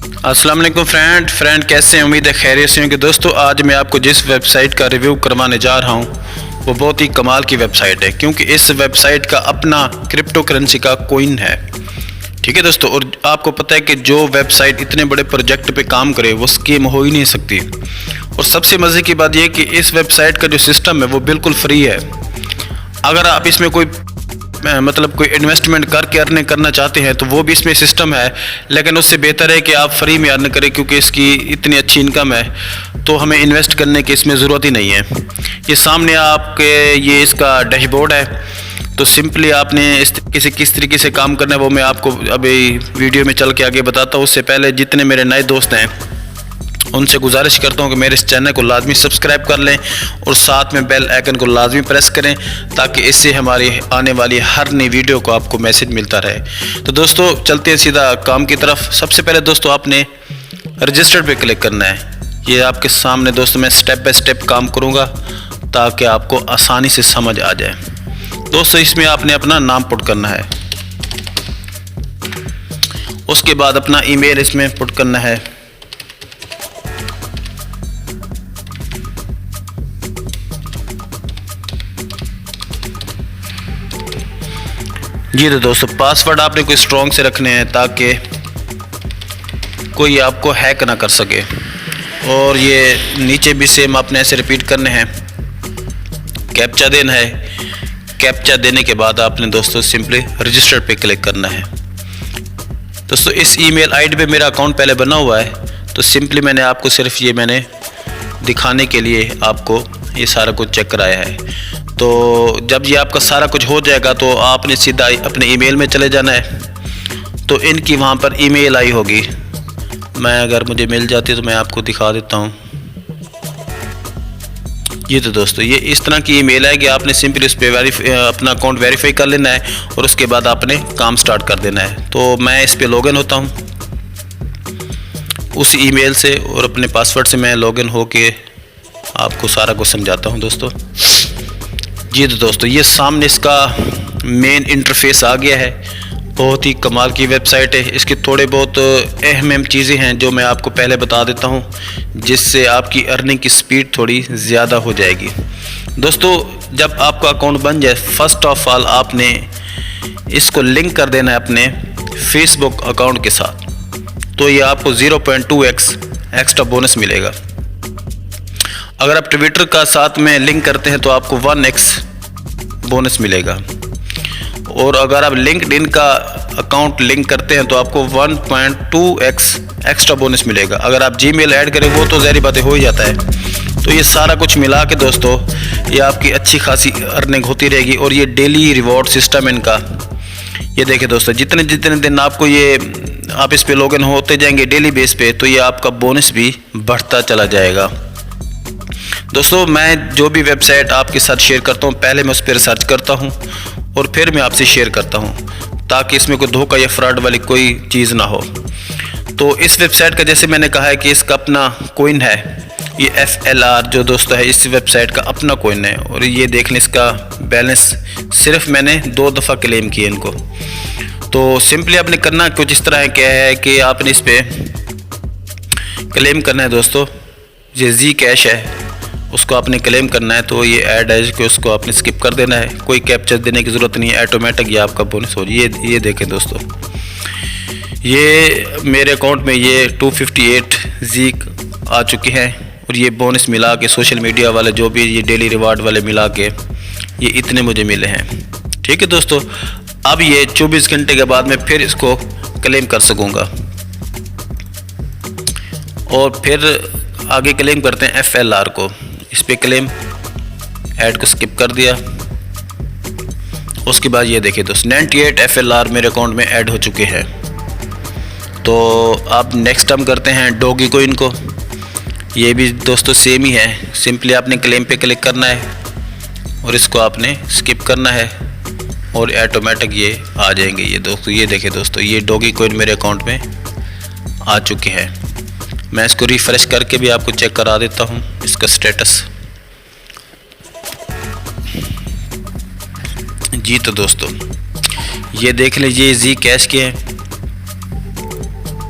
अस्सलाम वालेकुम फ्रेंड कैसे हैं। उम्मीद है खैरियत से होंगे। दोस्तों आज मैं आपको जिस वेबसाइट का रिव्यू करवाने जा रहा हूं वो बहुत ही कमाल की वेबसाइट है, क्योंकि इस वेबसाइट का अपना क्रिप्टो करेंसी का कॉइन है। ठीक है दोस्तों, और आपको पता है कि जो वेबसाइट इतने बड़े प्रोजेक्ट पे काम करे वो स्कीम हो ही नहीं सकती। और सबसे मज़े की बात यह कि इस वेबसाइट का जो सिस्टम है वो बिल्कुल फ्री है। अगर आप इसमें कोई कोई इन्वेस्टमेंट करके अर्निंग करना चाहते हैं तो वो भी इसमें सिस्टम है, लेकिन उससे बेहतर है कि आप फ्री में अर्न करें, क्योंकि इसकी इतनी अच्छी इनकम है तो हमें इन्वेस्ट करने की इसमें ज़रूरत ही नहीं है। ये सामने आपके ये इसका डैशबोर्ड है, तो सिंपली आपने किस तरीके से काम करना है वो मैं आपको अभी वीडियो में चल के आगे बताता हूँ। उससे पहले जितने मेरे नए दोस्त हैं उनसे गुजारिश करता हूं कि मेरे इस चैनल को लाजमी सब्सक्राइब कर लें और साथ में बेल आइकन को लाजमी प्रेस करें, ताकि इससे हमारी आने वाली हर नई वीडियो को आपको मैसेज मिलता रहे। तो दोस्तों चलते हैं सीधा काम की तरफ। सबसे पहले दोस्तों आपने रजिस्टर पे क्लिक करना है। ये आपके सामने दोस्तों मैं स्टेप बाय स्टेप काम करूँगा ताकि आपको आसानी से समझ आ जाए। दोस्तों इसमें आपने अपना नाम पुट करना है, उसके बाद अपना ईमेल इसमें पुट करना है। जी तो दोस्तों पासवर्ड आपने कोई स्ट्रॉन्ग से रखने हैं ताकि कोई आपको हैक ना कर सके। और ये नीचे भी सेम आपने ऐसे रिपीट करने हैं। कैप्चा देना है। कैप्चा देने के बाद आपने दोस्तों सिंपली रजिस्टर पे क्लिक करना है। दोस्तों इस ईमेल आईडी पे मेरा अकाउंट पहले बना हुआ है, तो सिंपली मैंने आपको सिर्फ ये मैंने दिखाने के लिए आपको ये सारा कुछ चेक कराया है। तो जब ये आपका सारा कुछ हो जाएगा तो आपने सीधा अपने ईमेल में चले जाना है। तो इनकी वहाँ पर ईमेल आई होगी, मैं अगर मुझे मिल जाती तो मैं आपको दिखा देता हूँ। ये तो दोस्तों ये इस तरह की ईमेल है कि आपने सिंपली उस पर अपना अकाउंट वेरीफाई कर लेना है और उसके बाद आपने काम स्टार्ट कर देना है। तो मैं इस पर लॉगिन होता हूँ उस ईमेल से, और अपने पासवर्ड से मैं लॉगिन होके आपको सारा कुछ समझाता हूँ दोस्तों। जी तो दोस्तों ये सामने इसका मेन इंटरफेस आ गया है। बहुत ही कमाल की वेबसाइट है। इसकी थोड़े बहुत अहम चीज़ें हैं जो मैं आपको पहले बता देता हूं, जिससे आपकी अर्निंग की स्पीड थोड़ी ज़्यादा हो जाएगी। दोस्तों जब आपका अकाउंट बन जाए, फर्स्ट ऑफ ऑल आपने इसको लिंक कर देना है अपने फेसबुक अकाउंट के साथ, तो ये आपको 0.2x एक्स्ट्रा बोनस मिलेगा। अगर आप ट्विटर का साथ में लिंक करते हैं तो आपको 1x बोनस मिलेगा। और अगर आप लिंक्डइन का अकाउंट लिंक करते हैं तो आपको 1.2x एक्स्ट्रा बोनस मिलेगा। अगर आप जीमेल ऐड करें वो तो ज़ाहिर बात हो ही जाता है। तो ये सारा कुछ मिला के दोस्तों ये आपकी अच्छी खासी अर्निंग होती रहेगी। और ये डेली रिवॉर्ड सिस्टम इनका, ये देखिए दोस्तों जितने दिन आपको ये आप इस पे लॉगिन होते जाएंगे डेली बेस पे, तो ये आपका बोनस भी बढ़ता चला जाएगा। दोस्तों मैं जो भी वेबसाइट आपके साथ शेयर करता हूँ पहले मैं उस पर रिसर्च करता हूँ और फिर मैं आपसे शेयर करता हूँ, ताकि इसमें कोई धोखा या फ्रॉड वाली कोई चीज़ ना हो। तो इस वेबसाइट का जैसे मैंने कहा है कि इसका अपना कॉइन है, ये FLR जो दोस्तों है इस वेबसाइट का अपना कॉइन है। और ये देख लें इसका बैलेंस सिर्फ मैंने 2 दफ़ा क्लेम किए इनको। तो सिंपली आपने करना कुछ इस तरह क्या है कि आपने इस पर क्लेम करना है दोस्तों। ये जी कैश है उसको आपने क्लेम करना है, तो ये ऐड है कि उसको आपने स्किप कर देना है। कोई कैप्चर देने की ज़रूरत नहीं है, ऑटोमेटिक ये आपका बोनस हो। ये देखें दोस्तों ये मेरे अकाउंट में ये 258 जी आ चुके हैं। और ये बोनस मिला के सोशल मीडिया वाले जो भी ये डेली रिवार्ड वाले मिला के ये इतने मुझे मिले हैं। ठीक है दोस्तों, अब ये 24 घंटे के बाद मैं फिर इसको क्लेम कर सकूँगा। और फिर आगे क्लेम करते हैं FLR को। इस पे क्लेम ऐड को स्किप कर दिया। उसके बाद ये देखिए दोस्त 98 FLR मेरे अकाउंट में ऐड हो चुके हैं। तो अब नेक्स्ट हम करते हैं डॉगी कॉइन को। ये भी दोस्तों सेम ही है, सिंपली आपने क्लेम पे क्लिक करना है और इसको आपने स्किप करना है और ऑटोमेटिक ये आ जाएंगे। ये दोस्तों ये देखिए दोस्तों ये डॉगी कॉइन मेरे अकाउंट में आ चुके हैं। मैं इसको रिफ्रेश करके भी आपको चेक करा देता हूँ इसका स्टेटस। जी तो दोस्तों ये देख लीजिए जी कैश के हैं।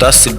10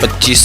25